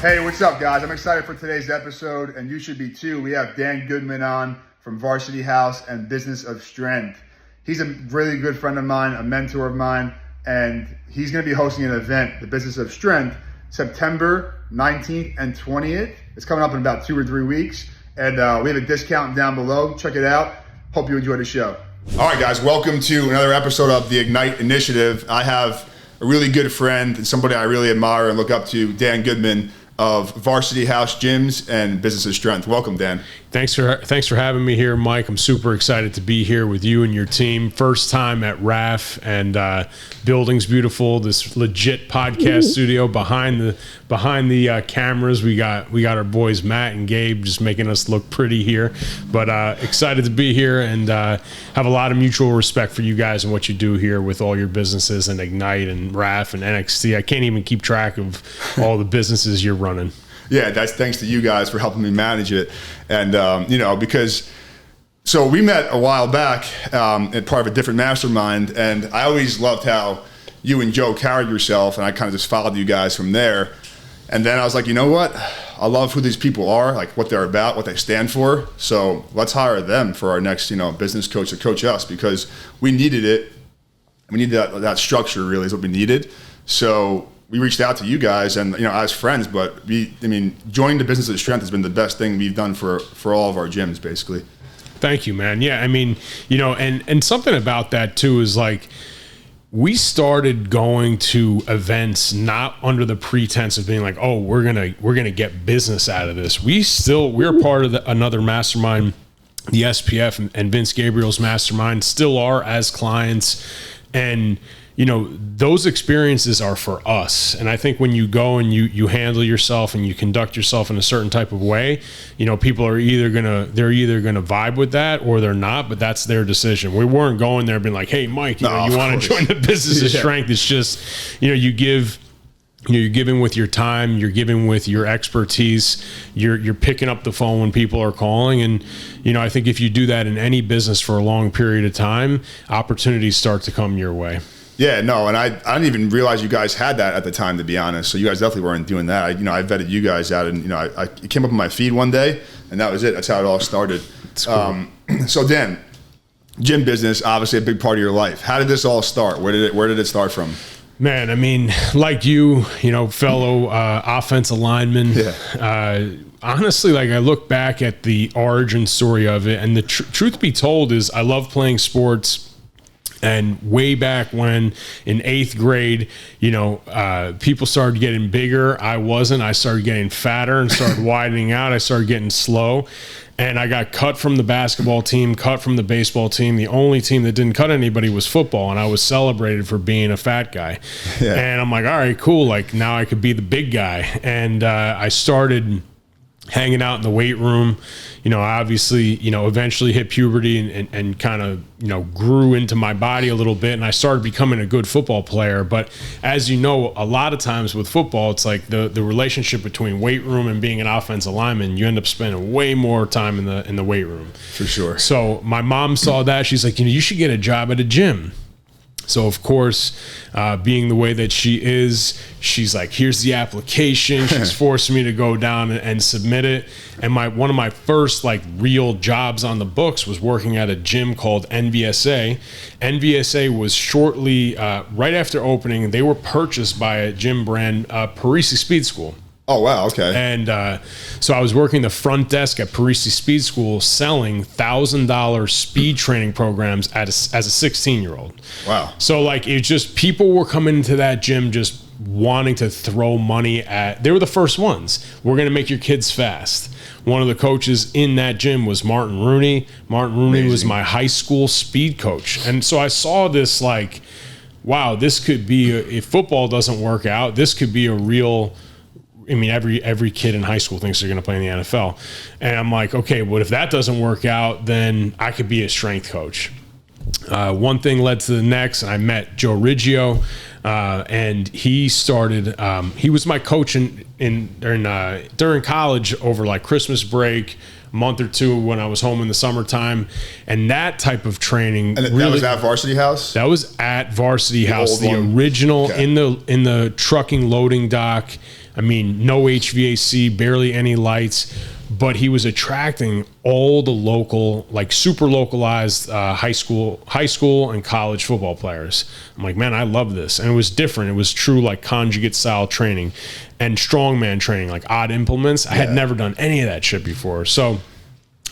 Hey, what's up, guys? I'm excited for today's episode, and you should be too. We have Dan Goodman on from Varsity House and Business of Strength. He's a really good friend of mine, a mentor of mine, and he's going to be hosting an event, the Business of Strength, September 19th and 20th. It's coming up in about 2 or 3 weeks, and we have a discount down below. Check it out. Hope you enjoy the show. All right, guys, welcome to another episode of the Ignite Initiative. I have a really good friend and somebody I really admire and look up to, Dan Goodman of Varsity House Gyms and Business of Strength. Welcome, Dan. Thanks for having me here, Mike. I'm super excited to be here with you and your team. First time at RAF, and building's beautiful. This legit podcast studio behind the cameras. We got our boys Matt and Gabe just making us look pretty here. But excited to be here and have a lot of mutual respect for you guys and what you do here with all your businesses and Ignite and RAF and NXT. I can't even keep track of all the businesses you're running. Yeah, that's thanks to you guys for helping me manage it. And, because we met a while back at part of a different mastermind, and I always loved how you and Joe carried yourself, and I kind of just followed you guys from there. And then I was like, you know what? I love who these people are, like what they're about, what they stand for. So let's hire them for our next, business coach to coach us, because we needed it. We needed that structure, really, is what we needed. So we reached out to you guys and, as friends, but joining the Business of Strength has been the best thing we've done for all of our gyms, basically. Thank you, man. Yeah. And something about that too is like, we started going to events not under the pretense of being like, oh, we're going to get business out of this. We're part of another mastermind, the SPF and Vince Gabriel's mastermind, still are as clients. And those experiences are for us. And I think when you go and you handle yourself and you conduct yourself in a certain type of way, people are either gonna vibe with that or they're not, but that's their decision. We weren't going there being like, hey, Mike, you want to join the Business of Strength. It's just, you give, you're giving with your time, you're giving with your expertise, you're picking up the phone when people are calling. And, I think if you do that in any business for a long period of time, opportunities start to come your way. Yeah, no, and I didn't even realize you guys had that at the time, to be honest. So you guys definitely weren't doing that. I vetted you guys out, and it came up on my feed one day, and that was it. That's how it all started. Cool. So Dan, gym business, obviously a big part of your life. How did this all start? Where did it start from? Man, like you, fellow offensive lineman. Yeah. Honestly, like I look back at the origin story of it, and the truth be told is I love playing sports. And way back when in 8th grade, people started getting bigger. I wasn't. I started getting fatter and started widening out. I started getting slow. And I got cut from the basketball team, cut from the baseball team. The only team that didn't cut anybody was football. And I was celebrated for being a fat guy. Yeah. And I'm like, all right, cool. Like now I could be the big guy. And I started hanging out in the weight room, obviously, eventually hit puberty and kind of, grew into my body a little bit. And I started becoming a good football player. But as you know, a lot of times with football, it's like the relationship between weight room and being an offensive lineman, you end up spending way more time in the weight room. For sure. So my mom saw that. She's like, you should get a job at a gym. So, of course, being the way that she is, she's like, here's the application. She's forcing me to go down and submit it. And one of my first real jobs on the books was working at a gym called NVSA. NVSA was shortly, right after opening, they were purchased by a gym brand, Parisi Speed School. Oh, wow. Okay. And so I was working the front desk at Parisi Speed School selling $1,000 speed training programs as a 16-year-old. Wow. So it just, people were coming into that gym just wanting to throw money they were the first ones. We're going to make your kids fast. One of the coaches in that gym was Martin Rooney. Martin Rooney was my high school speed coach. And so I saw this wow, this could be, if football doesn't work out, this could be a real, every kid in high school thinks they're going to play in the NFL. And I'm like, okay, but if that doesn't work out, then I could be a strength coach. One thing led to the next, and I met Joe Rigio, and he started, he was my coach during college over Christmas break, a month or two when I was home in the summertime. And that type of training. And that was at Varsity House? That was at Varsity House, the original, okay. in the trucking loading dock. I mean, no HVAC, barely any lights, but he was attracting all the local, like super localized high school and college football players. I'm like, man, I love this. And it was different. It was true like conjugate style training and strongman training, like odd implements. I had never done any of that shit before. So,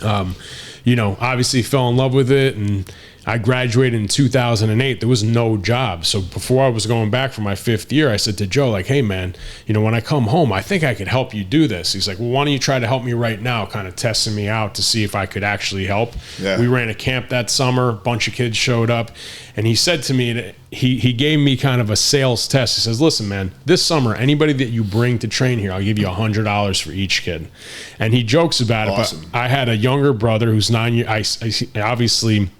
obviously fell in love with it, and I graduated in 2008. There was no job. So before I was going back for my 5th year, I said to Joe, like, hey, man, when I come home, I think I could help you do this. He's like, well, why don't you try to help me right now, kind of testing me out to see if I could actually help. Yeah. We ran a camp that summer. A bunch of kids showed up. And he said to me, he gave me kind of a sales test. He says, listen, man, this summer, anybody that you bring to train here, I'll give you $100 for each kid. And he jokes about it. But I had a younger brother who's 9 years, obviously...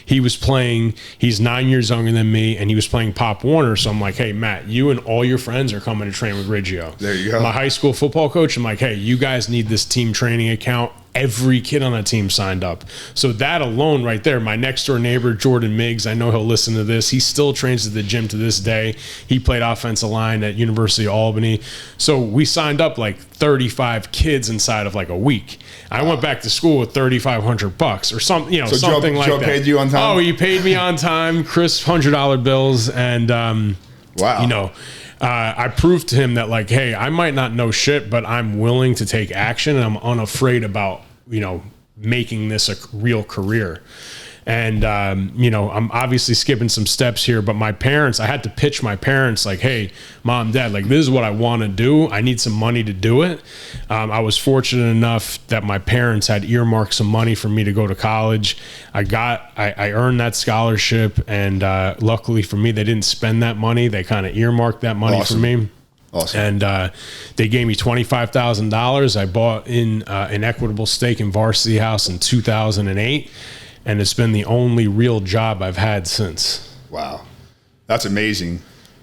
he was playing, he's 9 years younger than me, and he was playing Pop Warner. So I'm like, hey, Matt, you and all your friends are coming to train with Rigio. There you go. My high school football coach, I'm like, hey, you guys need this team training account. Every kid on the team signed up. So that alone right there, my next door neighbor, Jordan Miggs, I know he'll listen to this. He still trains at the gym to this day. He played offensive line at University of Albany. So we signed up like 35 kids inside of like a week. I went back to school with $3,500 or something, so something Joe that. Paid you on time? Oh, he paid me on time, crisp $100 bills. And, wow. I proved to him that like, hey, I might not know shit, but I'm willing to take action, and I'm unafraid about, making this a real career. And, I'm obviously skipping some steps here, but my parents, I had to pitch my parents like, hey, mom, dad, like, this is what I want to do. I need some money to do it. I was fortunate enough that my parents had earmarked some money for me to go to college. I earned that scholarship, and luckily for me, they didn't spend that money. They kind of earmarked that money for me. Awesome. And they gave me $25,000. I bought in an equitable stake in Varsity House in 2008. And it's been the only real job I've had since. Wow. That's amazing.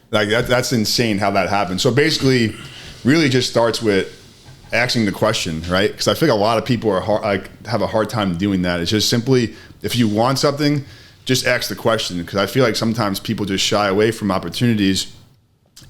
Like that's insane how that happened. So basically, really just starts with asking the question, right? Because I think a lot of people have a hard time doing that. It's just simply, if you want something, just ask the question. Because I feel like sometimes people just shy away from opportunities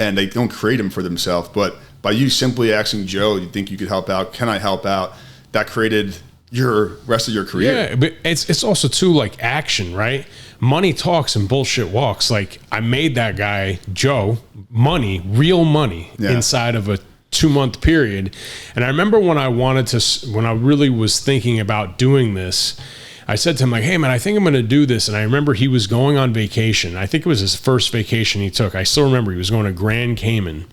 and they don't create them for themselves. But by you simply asking Joe, you think you could help out? Can I help out? That created your rest of your career. Yeah, but it's also too like action, right? Money talks and bullshit walks. Like I made that guy Joe money, real money inside of a 2-month period. And I remember when I really was thinking about doing this, I said to him like, hey man, I think I'm going to do this. And I remember he was going on vacation. I think it was his first vacation he took. I still remember he was going to Grand Cayman.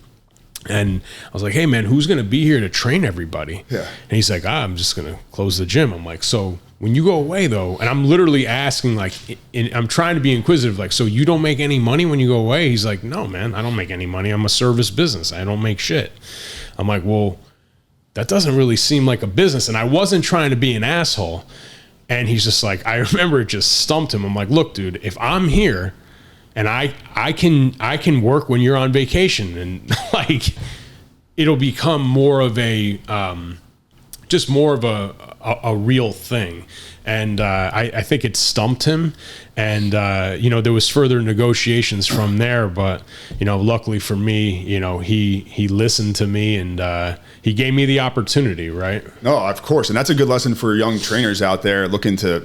And I was like, hey, man, who's going to be here to train everybody? Yeah. And he's like, I'm just going to close the gym. I'm like, so when you go away, though, and I'm literally asking, like, I'm trying to be inquisitive, like, so you don't make any money when you go away? He's like, no, man, I don't make any money. I'm a service business. I don't make shit. I'm like, well, that doesn't really seem like a business. And I wasn't trying to be an asshole. And he's just like, I remember it just stumped him. I'm like, look, dude, if I'm here, and I can work when you're on vacation, and like it'll become more of a just more of a real thing. And I think it stumped him, and there was further negotiations from there. But luckily for me, he listened to me, and he gave me the opportunity. Right? No, of course, and that's a good lesson for young trainers out there looking to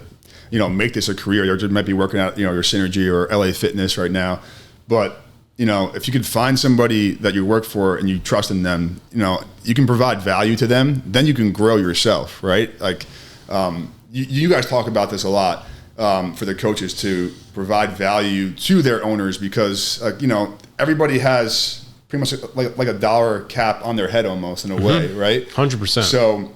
make this a career. You might be working out, your Synergy or LA Fitness right now. But, if you could find somebody that you work for and you trust in them, you can provide value to them, then you can grow yourself, right? Like, you guys talk about this a lot for the coaches to provide value to their owners because, everybody has pretty much like a dollar cap on their head almost in a way, right? 100%.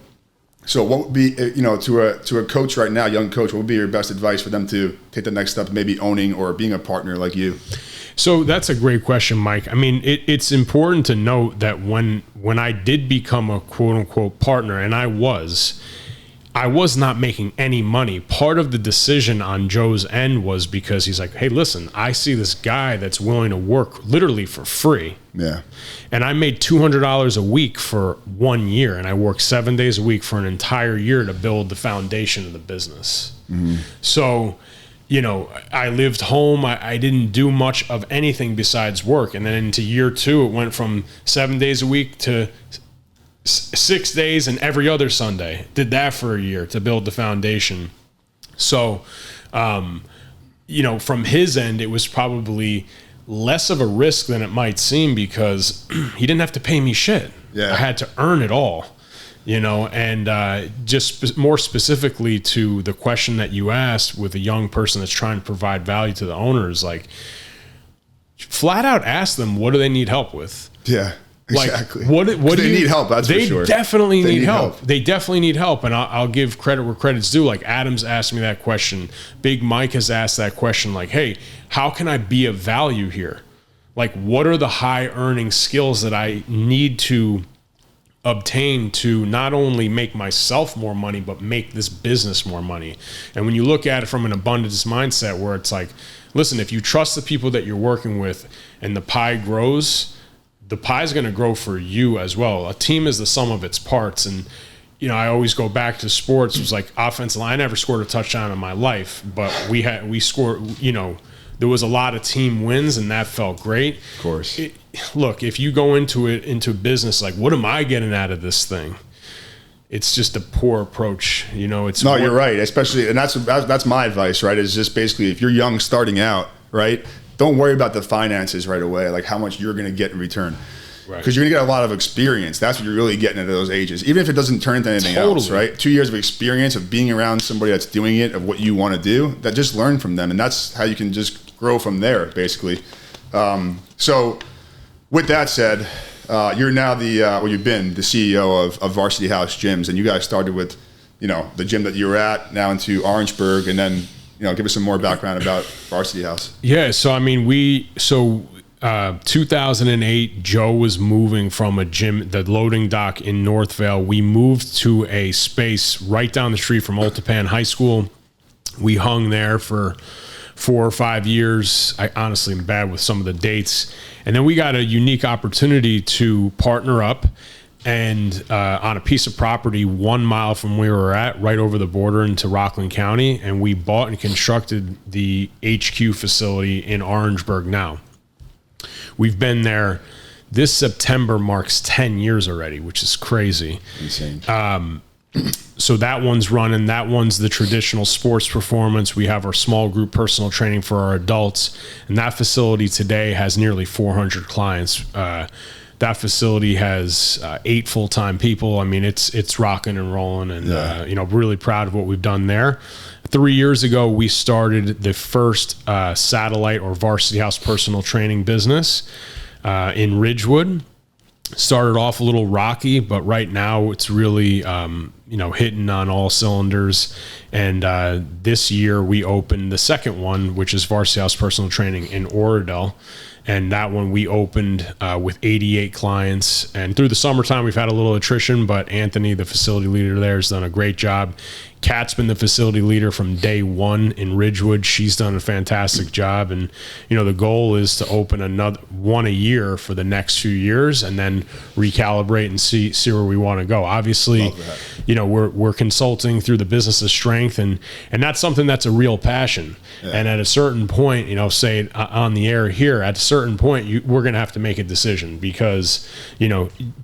So what would be, to a coach right now, young coach, what would be your best advice for them to take the next step, maybe owning or being a partner like you? So that's a great question, Mike. I mean, it's important to note that when I did become a quote unquote partner, and I was not making any money. Part of the decision on Joe's end was because he's like, hey, listen, I see this guy that's willing to work literally for free. Yeah. And I made $200 a week for 1 year, and I worked 7 days a week for an entire year to build the foundation of the business. Mm-hmm. So, I lived home. I didn't do much of anything besides work. And then into year 2, it went from 7 days a week to 6 days and every other Sunday. Did that for a year to build the foundation. So, from his end, it was probably less of a risk than it might seem because he didn't have to pay me shit. Yeah. I had to earn it all, and just more specifically to the question that you asked with a young person that's trying to provide value to the owners, like flat out ask them, what do they need help with? Yeah. Exactly. Like, what do they need help? That's for sure. They definitely need help. They definitely need help, and I'll give credit where credit's due. Like Adam's asked me that question. Big Mike has asked that question. Like, hey, how can I be of value here? Like, what are the high earning skills that I need to obtain to not only make myself more money, but make this business more money? And when you look at it from an abundance mindset, where it's like, listen, if you trust the people that you're working with, and the pie grows, the pie is going to grow for you as well. A team is the sum of its parts. And, I always go back to sports. It was like offensive line. I never scored a touchdown in my life, but we scored, there was a lot of team wins and that felt great. Of course. Look, if you go into business, like, what am I getting out of this thing? It's just a poor approach. You're right. Especially, and that's my advice, right? Is just basically, if you're young starting out, right? Don't worry about the finances right away, like how much you're going to get in return. Right. Because you're going to get a lot of experience. That's what you're really getting at those ages. Even if it doesn't turn into anything else, right? 2 years of experience of being around somebody that's doing it, of what you want to do, that just learn from them. And that's how you can just grow from there, basically. So with that said, you're now you've been the CEO of Varsity House Gyms. And you guys started with, the gym that you were at, now into Orangeburg, and then give us some more background about Varsity House. Yeah, so 2008, Joe was moving from a gym, the loading dock in Northvale. We moved to a space right down the street from Oltapan High School. We hung there for 4 or 5 years. I honestly am bad with some of the dates. And then we got a unique opportunity to partner up and on a piece of property 1 mile from where we were at, right over the border into Rockland County, and we bought and constructed the HQ facility in Orangeburg now. We've been there. This September marks 10 years already, which is crazy. Insane. So that one's running. That one's the traditional sports performance. We have our small group personal training for our adults, and that facility today has nearly 400 clients. That facility has 8 full-time people. I mean, it's rocking and rolling, and really proud of what we've done there. 3 years ago, we started the first satellite or Varsity House personal training business in Ridgewood. Started off a little rocky, but right now it's really hitting on all cylinders. And this year we opened the second one, which is Varsity House personal training in Oradell. And that one we opened with 88 clients. And through the summertime, we've had a little attrition, but Anthony, the facility leader there, has done a great job. Kat's been the facility leader from day one in Ridgewood. She's done a fantastic job. And, the goal is to open another one a year for the next few years and then recalibrate and see where we want to go. Obviously, we're consulting through the business of strength, and that's something that's a real passion. Yeah. And at a certain point, say it on the air here, at a certain point, we're going to have to make a decision because,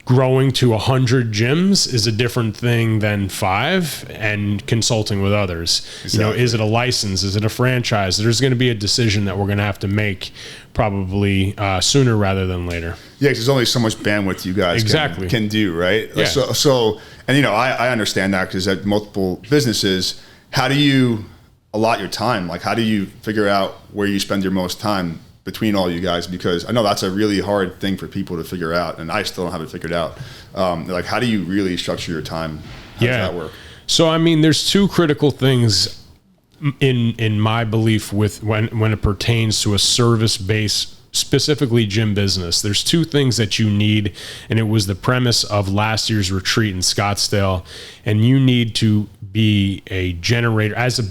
growing to 100 gyms is a different thing than 5, and consulting with others. Exactly. Is it a license? Is it a franchise? There's going to be a decision that we're going to have to make probably sooner rather than later. Yeah, because there's only so much bandwidth you guys can do, right? Yeah. So and I understand that because at multiple businesses, how do you allot your time? Like, how do you figure out where you spend your most time between all you guys? Because I know that's a really hard thing for people to figure out, and I still don't have it figured out. Like, how do you really structure your time? How does that work? So, there's 2 critical things in my belief with when it pertains to a service-based, specifically gym business. There's 2 things that you need, and it was the premise of last year's retreat in Scottsdale, and you need to be a generator as a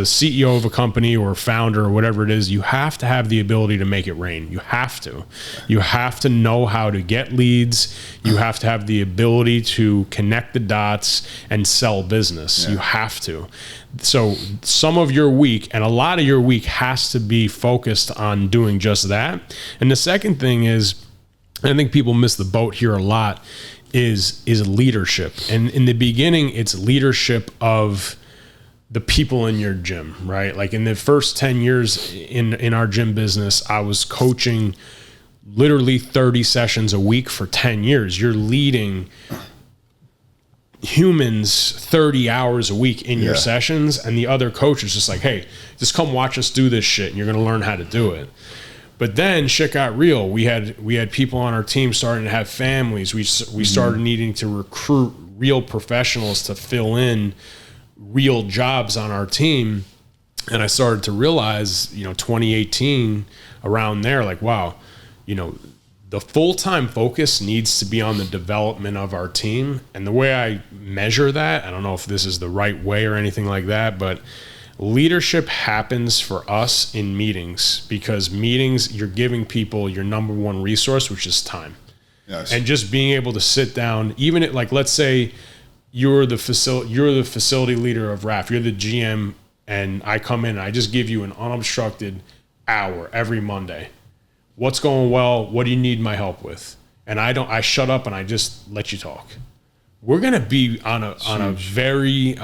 CEO of a company or founder or whatever it is. You have to have the ability to make it rain. You have to know how to get leads. You have to have the ability to connect the dots and sell business. You have to. So some of your week and a lot of your week has to be focused on doing just that. And the second thing is, I think people miss the boat here a lot, is leadership. And in the beginning, it's leadership of the people in your gym, right? Like in the first 10 years in our gym business, I was coaching literally 30 sessions a week for 10 years. You're leading humans 30 hours a week in your sessions, and the other coach is just like, hey, just come watch us do this shit and you're going to learn how to do it. But then shit got real. We had people on our team starting to have families. We started needing to recruit real professionals to fill in real jobs on our team. And I started to realize, 2018 around there, like, wow, the full-time focus needs to be on the development of our team. And the way I measure that, I don't know if this is the right way or anything like that, but leadership happens for us in meetings, because meetings, you're giving people your number one resource, which is time. Yes. And just being able to sit down, even at, like, let's say you're the facility leader of RAF, you're the GM, and I come in and I just give you an unobstructed hour every Monday. What's going well? What do you need my help with? And I shut up and I just let you talk. We're going to be on a very,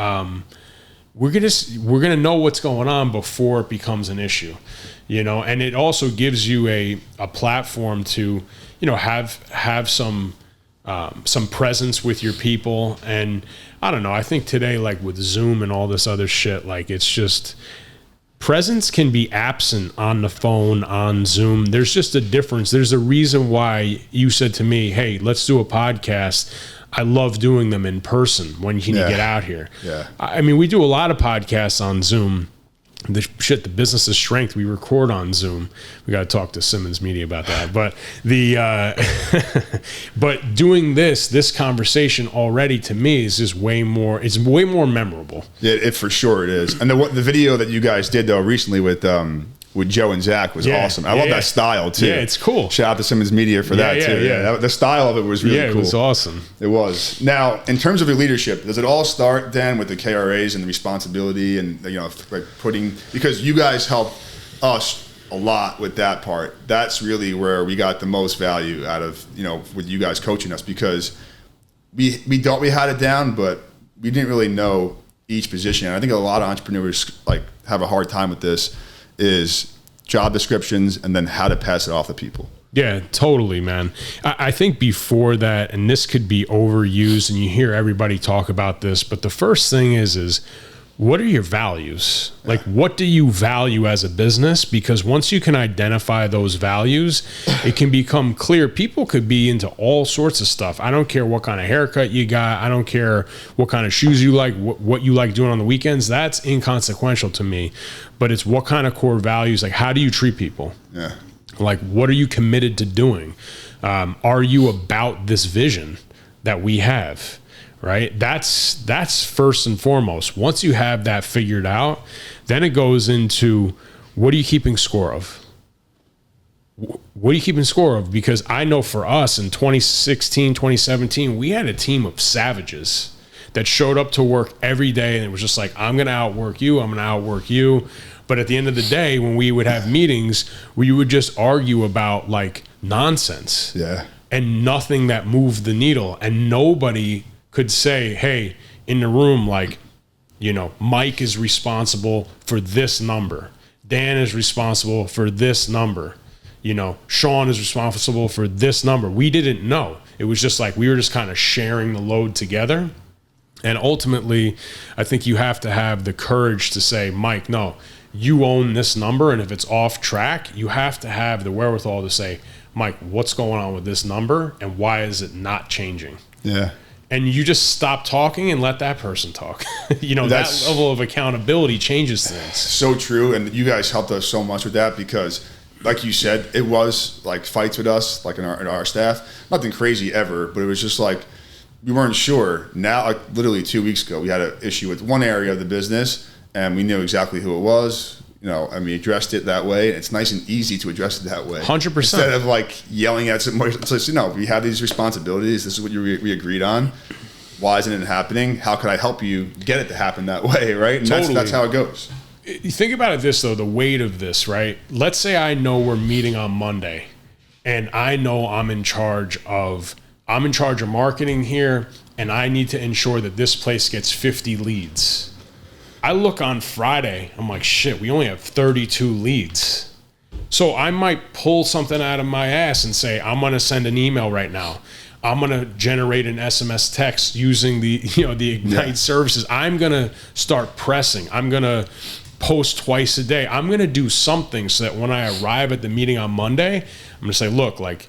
we're gonna know what's going on before it becomes an issue, and it also gives you a platform to, have some presence with your people. And I don't know, I think today, like with Zoom and all this other shit, like it's just, presence can be absent on the phone, on Zoom. There's just a difference. There's a reason why you said to me, hey, let's do a podcast. I love doing them in person. When can you get out here? Yeah. I mean, we do a lot of podcasts on Zoom. The business is strength. We record on Zoom. We got to talk to Simmons Media about that. But but doing this conversation already, to me, is just way more. It's way more memorable. Yeah, it for sure it is. And the video that you guys did though recently with Joe and Zach was awesome. I love that style too. Yeah, it's cool. Shout out to Simmons Media for that too. Yeah. The style of it was really cool. Yeah, it was awesome. It was. Now, in terms of your leadership, does it all start, Dan, with the KRAs and the responsibility and, like putting, because you guys help us a lot with that part. That's really where we got the most value out of, with you guys coaching us, because we thought we had it down, but we didn't really know each position. And I think a lot of entrepreneurs like have a hard time with this, is job descriptions and then how to pass it off to people. Yeah, totally, man. I think before that, and this could be overused and you hear everybody talk about this, but the first thing is what are your values? Like, what do you value as a business? Because once you can identify those values, it can become clear. People could be into all sorts of stuff. I don't care what kind of haircut you got. I don't care what kind of shoes you like, what you like doing on the weekends. That's inconsequential to me. But it's what kind of core values, like how do you treat people? Yeah. Like, what are you committed to doing? Are you about this vision that we have? Right? That's first and foremost. Once you have that figured out, then it goes into, what are you keeping score of? What are you keeping score of? Because I know for us in 2016, 2017, we had a team of savages that showed up to work every day, and it was just like, I'm going to outwork you. I'm going to outwork you. But at the end of the day, when we would have meetings, we would just argue about like nonsense. Yeah. And nothing that moved the needle. And nobody could say, hey, in the room, like, Mike is responsible for this number. Dan is responsible for this number. Sean is responsible for this number. We didn't know. It was just like, we were just kind of sharing the load together. And ultimately, I think you have to have the courage to say, Mike, no, you own this number. And if it's off track, you have to have the wherewithal to say, Mike, what's going on with this number? And why is it not changing? Yeah. And you just stop talking and let that person talk. That level of accountability changes things. So true. And you guys helped us so much with that, because like you said, it was like fights with us, like in our staff, nothing crazy ever, but it was just like, we weren't sure. Now, like literally 2 weeks ago, we had an issue with one area of the business, and we knew exactly who it was. And we addressed it that way. It's nice and easy to address it that way. 100%. Instead of like yelling at somebody. It's like, we have these responsibilities. This is what we agreed on. Why isn't it happening? How can I help you get it to happen that way, right? And totally. that's how it goes. You think about it this, though, the weight of this, right? Let's say I know we're meeting on Monday, and I know I'm in charge of marketing here, and I need to ensure that this place gets 50 leads. I look on Friday, I'm like, shit, we only have 32 leads. So I might pull something out of my ass and say, I'm going to send an email right now. I'm going to generate an SMS text using the Ignite services. I'm going to start pressing. I'm going to post twice a day. I'm going to do something so that when I arrive at the meeting on Monday, I'm going to say, look, like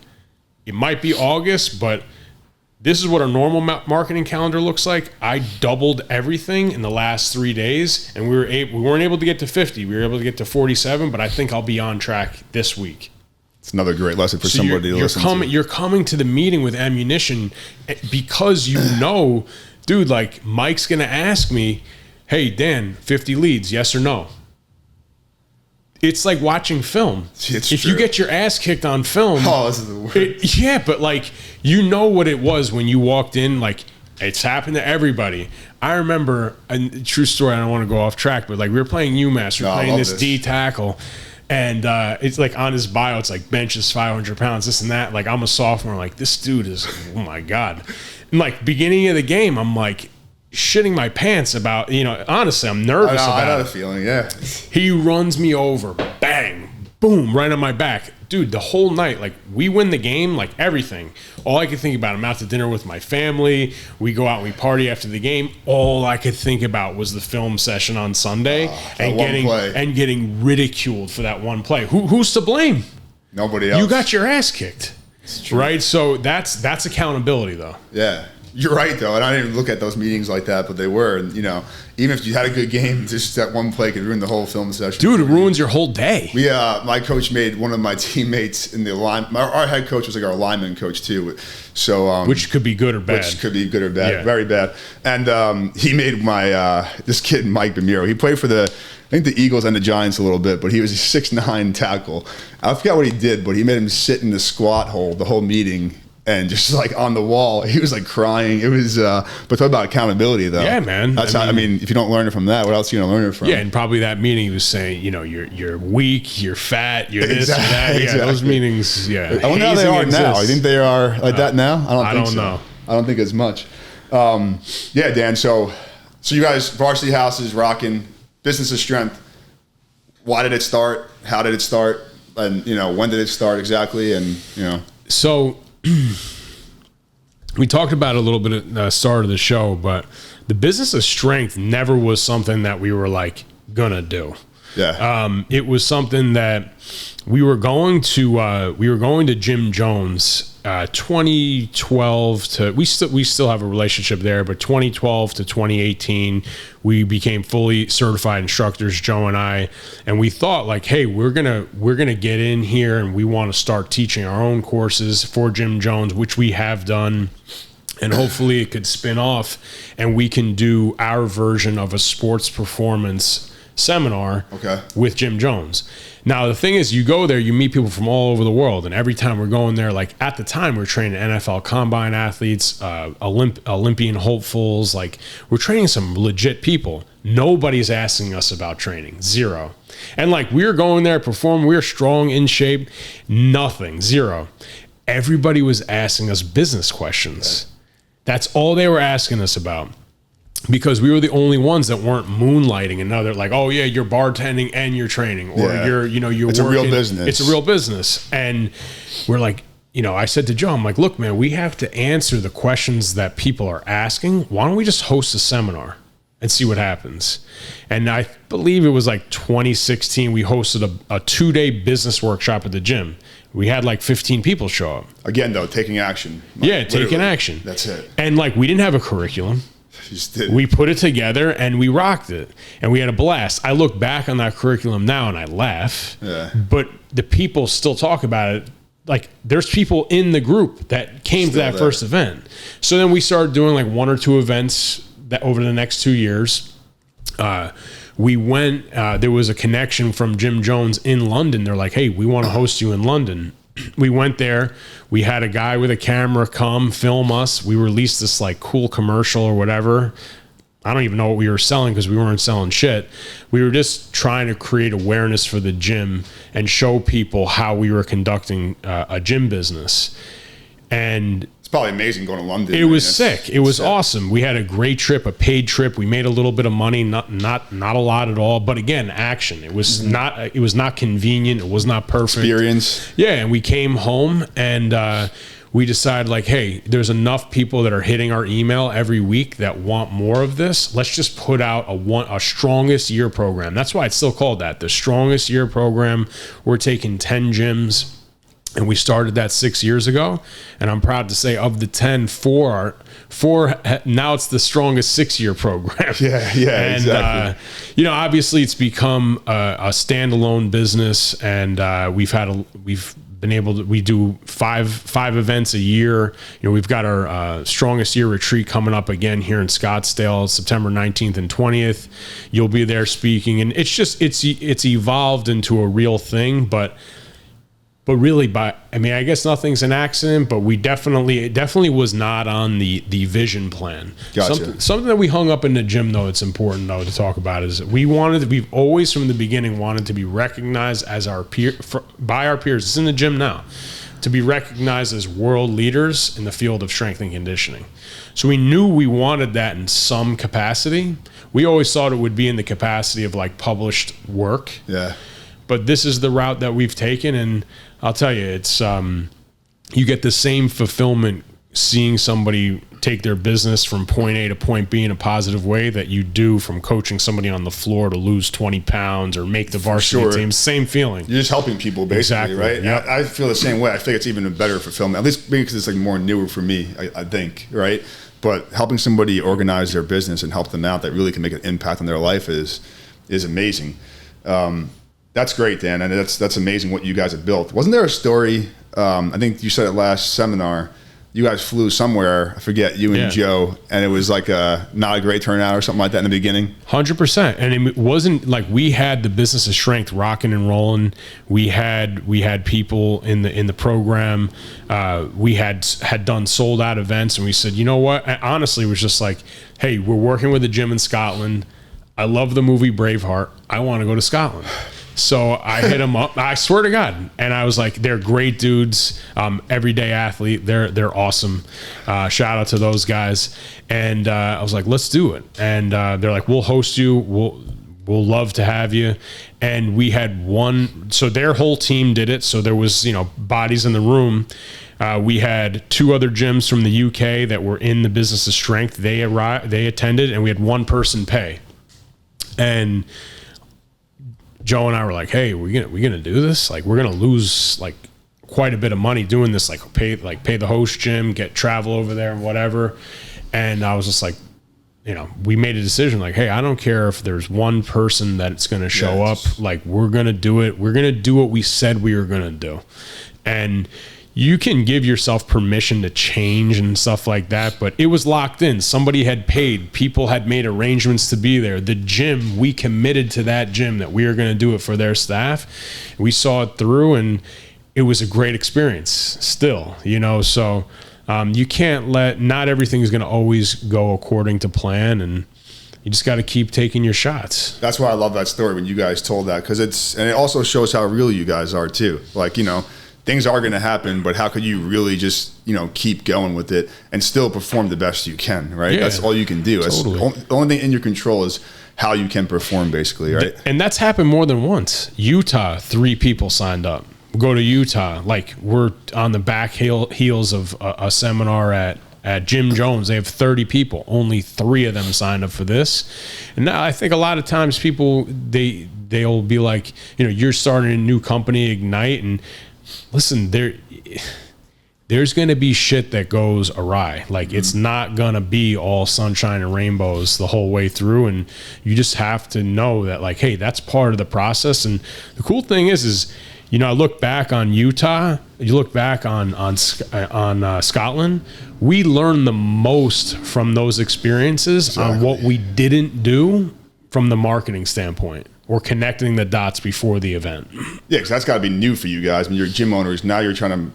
it might be August, but this is what our normal marketing calendar looks like. I doubled everything in the last 3 days, and we weren't able to get to 50. We were able to get to 47, but I think I'll be on track this week. It's another great lesson for somebody to listen to. You're coming to the meeting with ammunition because dude, like Mike's going to ask me, hey, Dan, 50 leads, yes or no? It's like watching film. If you get your ass kicked on film. Oh, this is the worst. But like, what it was when you walked in, like it's happened to everybody. I remember a true story. I don't want to go off track, but like we were playing UMass. We were playing this D tackle. And it's like on his bio, it's like benches 500 pounds, this and that. Like I'm a sophomore. Like this dude is, oh my God. And like beginning of the game, I'm like, shitting my pants about, honestly, I'm nervous about it. I know the feeling, yeah. He runs me over, bang, boom, right on my back. Dude, the whole night, like, we win the game, like, everything. All I could think about, I'm out to dinner with my family. We go out and we party after the game. All I could think about was the film session on Sunday and getting ridiculed for that one play. Who's to blame? Nobody else. You got your ass kicked, right? So that's accountability, though. Yeah. You're right, though, and I didn't even look at those meetings like that, but they were. And, even if you had a good game, just that one play could ruin the whole film session. Dude, it ruins your whole day. My coach made one of my teammates in the line. Our head coach was like our lineman coach, too. So which could be good or bad. Very bad. And he made this kid, Mike Bamiro. He played for I think the Eagles and the Giants a little bit, but he was a 6'9" tackle. I forgot what he did, but he made him sit in the squat hole the whole meeting. And just like on the wall, he was like crying. It was, but talk about accountability, though. Yeah, man. That's if you don't learn it from that, what else are you gonna learn it from? Yeah, and probably that meeting he was saying, you're weak, you're fat, you're this, and that. Yeah, exactly. Those meetings. Yeah. I wonder how they are now. I think they are like that now. I don't know. I don't think as much. Yeah, Dan. So you guys, Varsity House is rocking. Business of Strength. Why did it start? How did it start? And when did it start exactly? And So. We talked about it a little bit at the start of the show, but the Business of Strength never was something that we were like gonna do. Yeah. It was something that we were going to Jim Jones 2012 to we still have a relationship there, but 2012 to 2018 we became fully certified instructors, Joe and I, and we thought like, hey, we're gonna get in here and we want to start teaching our own courses for Jim Jones, which we have done. And hopefully it could spin off and we can do our version of a sports performance seminar with Jim Jones. Now, the thing is, you go there, you meet people from all over the world. And every time we're going there, like at the time, we're training NFL combine athletes, Olympian hopefuls. Like we're training some legit people. Nobody's asking us about training. Zero. And like we're going there, perform. We're strong, in shape. Nothing. Zero. Everybody was asking us business questions. That's all they were asking us about. Because we were the only ones that weren't moonlighting another, like, oh yeah, you're bartending and you're training, or you're it's working. A real business. It's a real business. And we're like, I said to Joe, I'm like, look, man, we have to answer the questions that people are asking. Why don't we just host a seminar and see what happens? And I believe it was like 2016, we hosted a 2-day business workshop at the gym. We had like 15 people show up. Again, though, taking action. Taking action. That's it. And like, we didn't have a curriculum. We put it together and we rocked it and we had a blast. I look back on that curriculum now and I laugh, but the people still talk about it like there's people in the group that came to that first event. So then we started doing like 1 or 2 events that over the next 2 years. We went, there was a connection from Jim Jones in London. They're like, hey, we want to host you in London. We went there. We had a guy with a camera come film us. We released this like cool commercial or whatever. I don't even know what we were selling because we weren't selling shit. We were just trying to create awareness for the gym and show people how we were conducting a gym business. And it's probably amazing going to London. It was sick. It was awesome. We had a great trip, a paid trip. We made a little bit of money, not a lot at all. But again, action. It was not convenient. It was not perfect. Experience. Yeah, and we came home and we decided like, hey, there's enough people that are hitting our email every week that want more of this. Let's just put out a strongest year program. That's why it's still called that, the strongest year program. We're taking 10 gyms. And we started that 6 years ago. And I'm proud to say of the 10, four, now it's the strongest 6-year program. Yeah, and, exactly. You know, obviously it's become a standalone business and we've been able to, we do five events a year. You know, we've got our strongest year retreat coming up again here in Scottsdale, September 19th and 20th. You'll be there speaking. And it's just, it's evolved into a real thing, but really, I guess nothing's an accident, but it definitely was not on the vision plan. Gotcha. Something that we hung up in the gym, though, it's important, though, to talk about is we've always from the beginning wanted to be recognized as by our peers. It's in the gym now, to be recognized as world leaders in the field of strength and conditioning. So we knew we wanted that in some capacity. We always thought it would be in the capacity of like published work. Yeah. But this is the route that we've taken, and I'll tell you, it's you get the same fulfillment seeing somebody take their business from point A to point B in a positive way that you do from coaching somebody on the floor to lose 20 pounds or make the varsity team. Same feeling. You're just helping people, basically, right? Yep. I feel the same way. I think it's even a better fulfillment, at least because it's like more newer for me, I think, right? But helping somebody organize their business and help them out that really can make an impact on their life is amazing. That's great, Dan, and that's amazing what you guys have built. Wasn't there a story, I think you said it last seminar, you guys flew somewhere, I forget, you and Joe, and it was like not a great turnout or something like that in the beginning? 100%. And it wasn't like we had the business of strength rocking and rolling. We had people in the program. We had done sold out events, and we said, you know what? And honestly, it was just like, hey, we're working with a gym in Scotland. I love the movie Braveheart. I want to go to Scotland. So I hit them up. I swear to God, and I was like, "They're great dudes, everyday athlete. They're awesome. Shout out to those guys." And I was like, "Let's do it." And they're like, "We'll host you. We'll love to have you." And we had one. So their whole team did it. So there was bodies in the room. We had 2 other gyms from the UK that were in the business of strength. They attended, and we had 1 person pay. And Joe and I were like, "Hey, we gonna do this? Like, we're gonna lose like quite a bit of money doing this. Like, pay the host gym, get travel over there and whatever." And I was just like, we made a decision. Like, hey, I don't care if there's 1 person that's gonna show up. Like, we're gonna do it. We're gonna do what we said we were gonna do. And you can give yourself permission to change and stuff like that, but it was locked in. Somebody had paid. People had made arrangements to be there. The gym, we committed to that gym that we were going to do it for their staff. We saw it through, and it was a great experience still, so you can't not everything is going to always go according to plan, and you just got to keep taking your shots. That's why I love that story when you guys told that, because and it also shows how real you guys are too. Like, things are going to happen, but how could you really just, keep going with it and still perform the best you can, right? Yeah, that's all you can do. Totally. The only thing in your control is how you can perform, basically, right? And that's happened more than once. Utah, 3 people signed up. We go to Utah, like we're on the back heels of a seminar at Jim Jones. They have 30 people. Only 3 of them signed up for this. And now I think a lot of times people, they'll be like, you're starting a new company, Ignite, and listen, there's going to be shit that goes awry. Like, it's not going to be all sunshine and rainbows the whole way through. And you just have to know that, like, hey, that's part of the process. And the cool thing is I look back on Utah, you look back on Scotland, we learned the most from those experiences on what we didn't do from the marketing standpoint or connecting the dots before the event. Yeah, because that's got to be new for you guys. I mean, you're gym owners. Now you're trying to,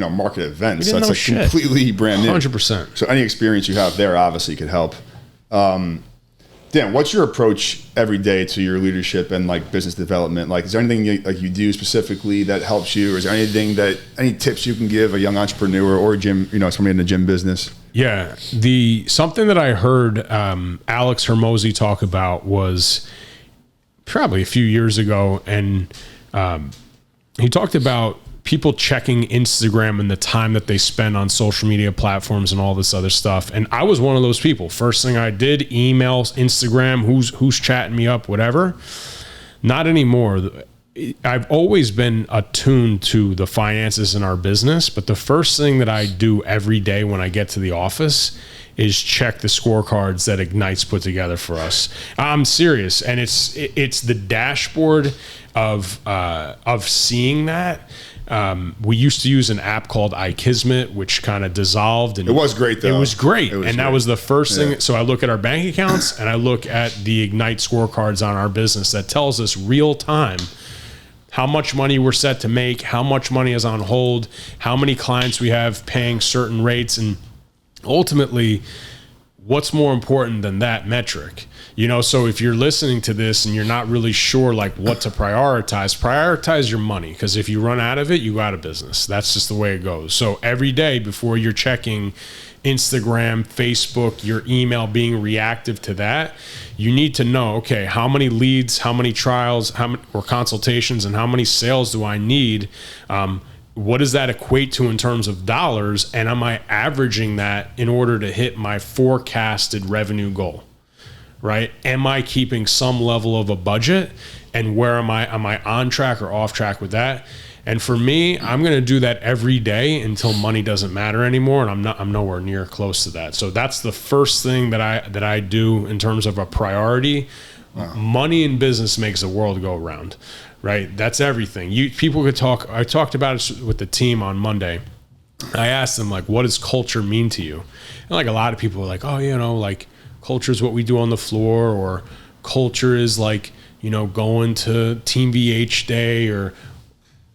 market events. So that's completely brand new. 100%. So any experience you have there obviously could help. Dan, what's your approach every day to your leadership and like business development? Like, is there anything you do specifically that helps you, or is there any tips you can give a young entrepreneur or a gym, somebody in the gym business? Yeah, something that I heard Alex Hermosi talk about was probably a few years ago, and he talked about people checking Instagram and the time that they spend on social media platforms and all this other stuff. And I was one of those people. First thing I did, emails, Instagram, who's chatting me up, whatever. Not anymore. I've always been attuned to the finances in our business, but the first thing that I do every day when I get to the office is check the scorecards that Ignite's put together for us. I'm serious. And it's the dashboard of seeing that. We used to use an app called iKismet, which kind of dissolved. And it was great, though. It was great. That was the first thing. So I look at our bank accounts and I look at the Ignite scorecards on our business that tells us real time how much money we're set to make, how much money is on hold, how many clients we have paying certain rates, and ultimately, what's more important than that metric? So if you're listening to this and you're not really sure like what to prioritize your money, because if you run out of it, you go out of business. That's just the way it goes. So every day before you're checking Instagram, Facebook, your email, being reactive to that, you need to know, okay, how many leads, how many trials, or consultations, and how many sales do I need? What does that equate to in terms of dollars? And am I averaging that in order to hit my forecasted revenue goal? Right? Am I keeping some level of a budget? And where am I on track or off track with that? And for me, I'm going to do that every day until money doesn't matter anymore. And I'm nowhere near close to that. So that's the first thing that I do in terms of a priority. Wow. Money in business makes the world go around, right? That's everything. People could talk. I talked about it with the team on Monday. I asked them, like, what does culture mean to you? And like a lot of people were like, oh, like, culture is what we do on the floor, or culture is like, going to Team VH Day, or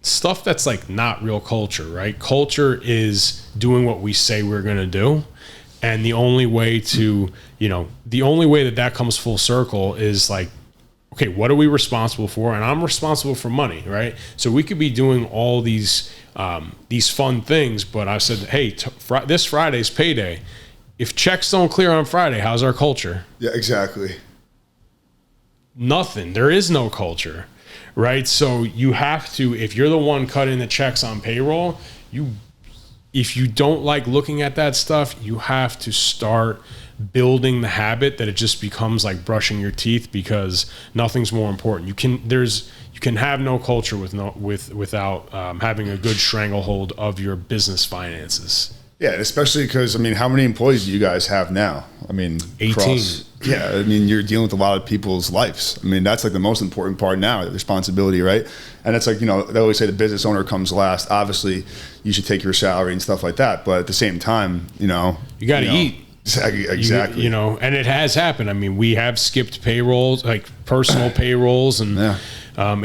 stuff that's like not real culture, right? Culture is doing what we say we're going to do. And the only way that comes full circle is like, okay, what are we responsible for? And I'm responsible for money, right? So we could be doing all these fun things, but I said, hey, this Friday's payday. If checks don't clear on Friday, how's our culture? Yeah, exactly. Nothing. There is no culture, right? So you have to, if you're the one cutting the checks on payroll, if you don't like looking at that stuff, you have to start building the habit that it just becomes like brushing your teeth, because nothing's more important. You can have no culture without having a good stranglehold of your business finances. Yeah, especially because, how many employees do you guys have now? 18. You're dealing with a lot of people's lives. That's like the most important part now, the responsibility, right? And it's like, they always say the business owner comes last. Obviously, you should take your salary and stuff like that. But at the same time, you got to eat. Exactly. And it has happened. We have skipped payrolls, like personal payrolls, and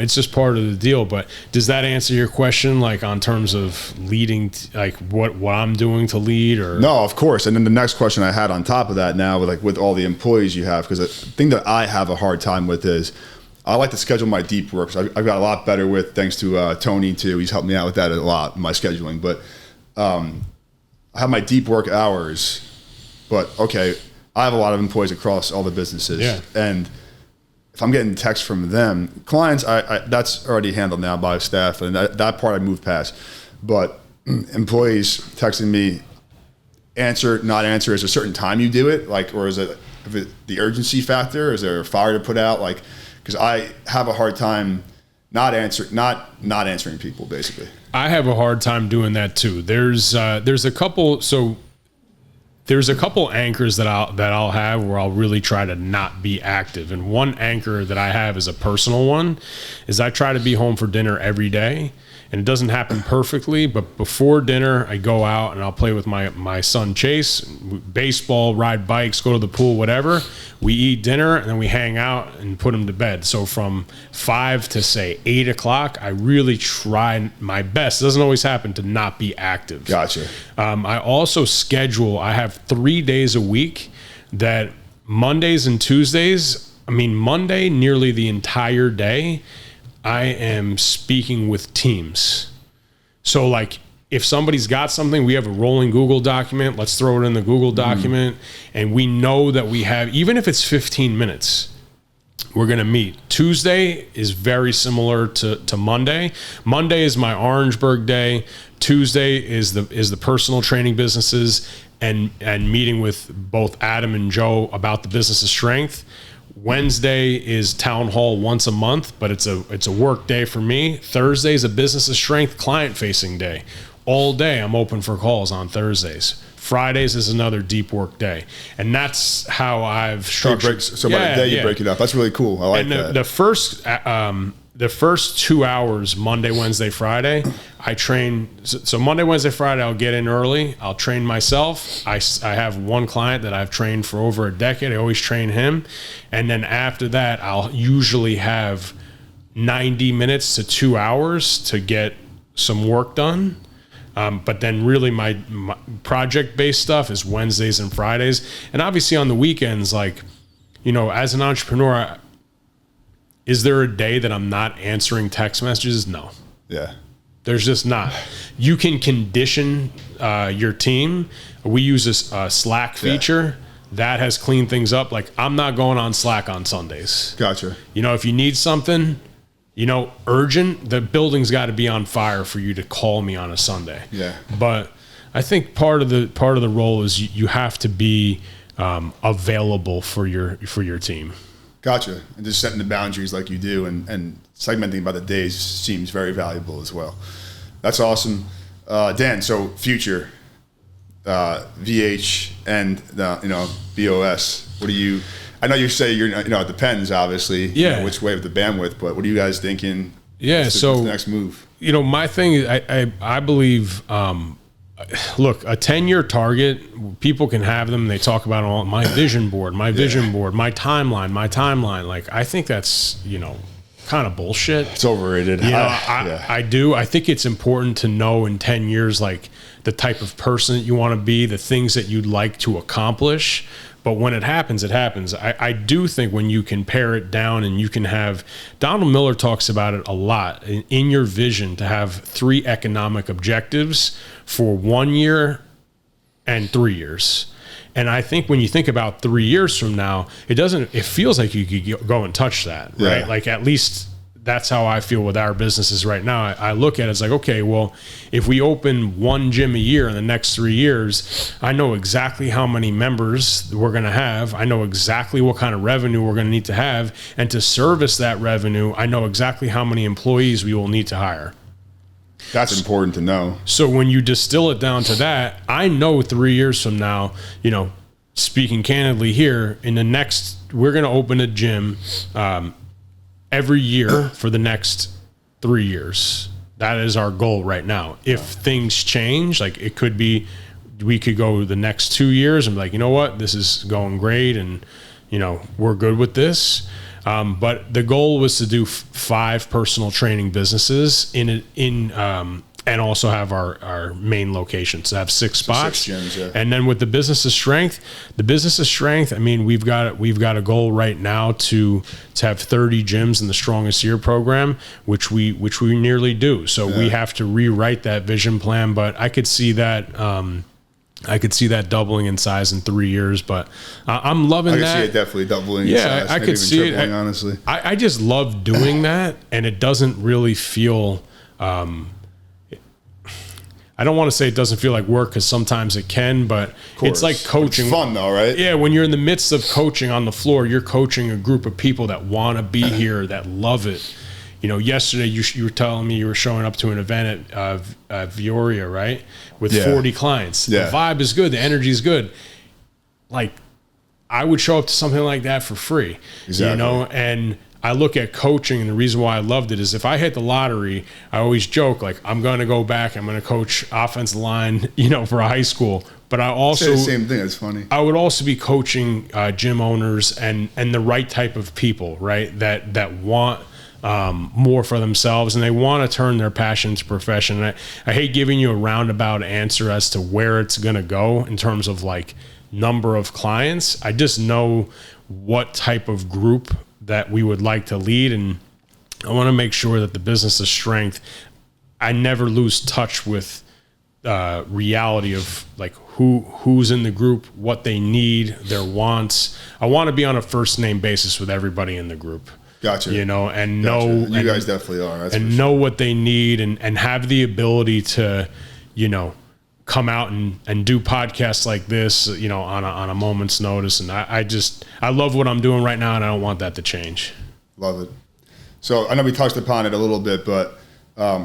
it's just part of the deal. But does that answer your question, like on terms of leading, like what I'm doing to lead? Or no, of course. And then the next question I had on top of that now, with all the employees you have, because the thing that I have a hard time with is I like to schedule my deep work. So I've got a lot better with, thanks to Tony too. He's helped me out with that a lot, my scheduling. But I have my deep work hours. But okay, I have a lot of employees across all the businesses, and if I'm getting texts from them, clients, I that's already handled now by staff, and that part I moved past. But employees texting me, answer, not answer, is there a certain time you do it, like, or is it the urgency factor? Is there a fire to put out? Like, because I have a hard time not answering people, basically. I have a hard time doing that too. There's a couple. So there's a couple anchors that I'll have where I'll really try to not be active. And one anchor that I have is a personal one, is I try to be home for dinner every day. and it doesn't happen perfectly, but before dinner, I go out and I'll play with my son Chase, baseball, ride bikes, go to the pool, whatever. We eat dinner and then we hang out and put him to bed. So from 5 to say 8 o'clock, I really try my best. It doesn't always happen to not be active. Gotcha. I also schedule, I have 3 days a week that Mondays and Tuesdays, Monday, nearly the entire day, I am speaking with teams. So like if somebody's got something, we have a rolling Google document, let's throw it in the Google document. And we know that we have, even if it's 15 minutes, we're going to meet. Tuesday is very similar to Monday. Monday is my Orangeburg day. Tuesday is the personal training businesses and meeting with both Adam and Joe about the business of strength. Wednesday is town hall once a month, but it's a work day for me. Thursday is a business of strength client facing day. All day I'm open for calls on Thursdays. Fridays is another deep work day. And that's how I've structured. So by the day you break it up. That's really cool. I like that. The first 2 hours, Monday, Wednesday, Friday, I train. So Monday, Wednesday, Friday, I'll get in early. I'll train myself. I have one client that I've trained for over a decade. I always train him. And then after that, I'll usually have 90 minutes to 2 hours to get some work done. But then really my project-based stuff is Wednesdays and Fridays. And obviously on the weekends, like, as an entrepreneur, is there a day that I'm not answering text messages? No. Yeah. There's just not. You can condition your team. We use a Slack feature. That has cleaned things up. Like, I'm not going on Slack on Sundays. Gotcha. If you need something, urgent, the building's got to be on fire for you to call me on a Sunday. Yeah. But I think part of the role is you have to be available for your team. Gotcha. And just setting the boundaries like you do and segmenting by the days seems very valuable as well. That's awesome. Dan, so future, VH and, BOS, what do you, I know you say it depends obviously, which way of the bandwidth, but what are you guys thinking? Yeah. What's the next move? My thing is I believe, look, a 10-year target, people can have them. They talk about all my vision board, my timeline. Like, I think that's, kind of bullshit. It's overrated. I do. I think it's important to know in 10 years, like the type of person that you want to be, the things that you'd like to accomplish. But when it happens, it happens. I do think when you can pare it down and you can have, Donald Miller talks about it a lot in your vision to have 3 economic objectives for 1 year and 3 years. And I think when you think about 3 years from now, it feels like you could go and touch that, right? Yeah. Like, at least that's how I feel with our businesses right now. I look at it as like, okay, well, if we open 1 gym a year in the next 3 years, I know exactly how many members we're going to have. I know exactly what kind of revenue we're going to need to have. And to service that revenue, I know exactly how many employees we will need to hire. That's important to know. So when you distill it down to that, I know 3 years from now, speaking candidly here, we're going to open a gym every year for the next 3 years. That is our goal right now. If things change, like it could be, we could go the next 2 years and be like, you know what, this is going great and, we're good with this. But the goal was to do 5 personal training businesses and also have our main locations. So have 6 spots. 6 gyms, yeah. And then with the business of strength, we've got a goal right now to have 30 gyms in the Strongest Year program, which we nearly do. So we have to rewrite that vision plan, but I could see that doubling in size in 3 years, but I'm loving that. I could see it definitely doubling in size. I could see tripling, honestly. I just love doing that, and it doesn't really feel, I don't want to say it doesn't feel like work because sometimes it can, but it's like coaching. It's fun though, right? Yeah, when you're in the midst of coaching on the floor, you're coaching a group of people that want to be here, that love it. Yesterday you were telling me you were showing up to an event at Vioria, right? With 40 clients. Yeah. The vibe is good. The energy is good. Like, I would show up to something like that for free, exactly. And I look at coaching, and the reason why I loved it is if I hit the lottery, I always joke, like, I'm going to go back, I'm going to coach offensive line, for a high school. But I also say the same thing. It's funny. I would also be coaching gym owners and the right type of people, right? That want more for themselves, and they want to turn their passion into profession. And I hate giving you a roundabout answer as to where it's going to go in terms of like number of clients. I just know what type of group that we would like to lead, and I want to make sure that the business of strength, I never lose touch with reality of like who's in the group, what they need, their wants. I want to be on a first name basis with everybody in the group. Gotcha. And gotcha. know you guys definitely are. That's and know what they need and have the ability to, come out and do podcasts like this, on a moment's notice. And I love what I'm doing right now, and I don't want that to change. Love it. So I know we touched upon it a little bit, but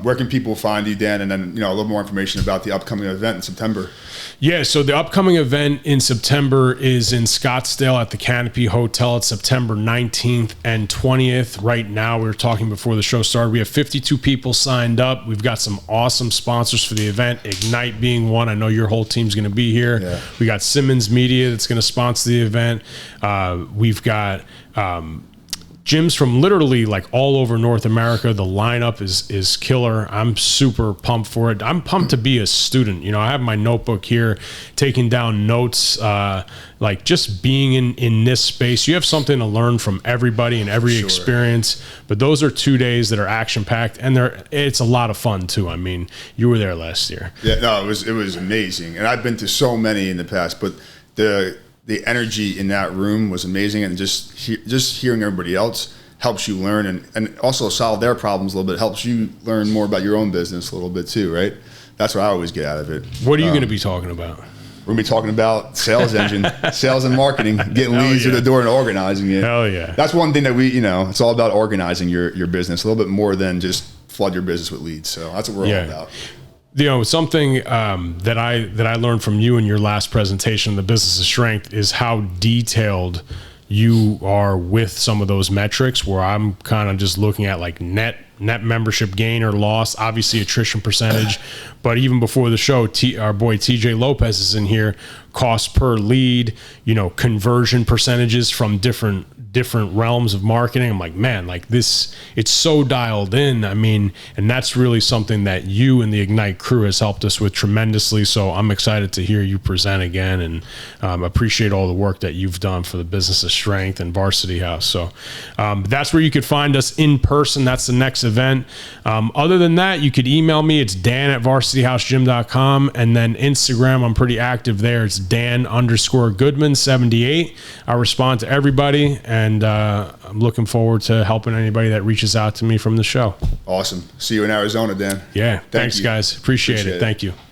where can people find you, Dan? And then, a little more information about the upcoming event in September. Yeah, so the upcoming event in September is in Scottsdale at the Canopy Hotel. It's September 19th and 20th. Right now, we were talking before the show started. We have 52 people signed up. We've got some awesome sponsors for the event, Ignite being one. I know your whole team's going to be here. Yeah. We got Simmons Media that's going to sponsor the event. We've got gyms from literally like all over North America. The lineup is killer. I'm super pumped for it. I'm pumped to be a student. I have my notebook here, taking down notes, like just being in this space. You have something to learn from everybody and every experience. But those are 2 days that are action packed, and it's a lot of fun too. I mean, you were there last year. Yeah, no, it was amazing, and I've been to so many in the past, but the energy in that room was amazing, and just hearing everybody else helps you learn and also solve their problems a little bit. Helps you learn more about your own business a little bit too, right? That's what I always get out of it. What are you going to be talking about? We're going to be talking about sales engine, sales and marketing, getting leads through the door and organizing it. Hell yeah. That's one thing that it's all about organizing your business a little bit more than just flood your business with leads. So that's what we're all about. Something that I learned from you in your last presentation, The Business of Strength, is how detailed you are with some of those metrics, where I'm kind of just looking at like net membership gain or loss, obviously attrition percentage. But even before the show, our boy TJ Lopez is in here, cost per lead, conversion percentages from different realms of marketing. I'm like, man, like this, it's so dialed in. I mean, and that's really something that you and the Ignite crew has helped us with tremendously. So I'm excited to hear you present again, and appreciate all the work that you've done for the Business of Strength and Varsity House. So that's where you could find us in person. That's the next event. Other than that, you could email me. It's dan@varsityhousegym.com, and then Instagram, I'm pretty active there. It's Dan_Goodman 78. I respond to everybody, and I'm looking forward to helping anybody that reaches out to me from the show. Awesome. See you in Arizona, Dan. Yeah. Thanks, guys. Appreciate it. Thank you.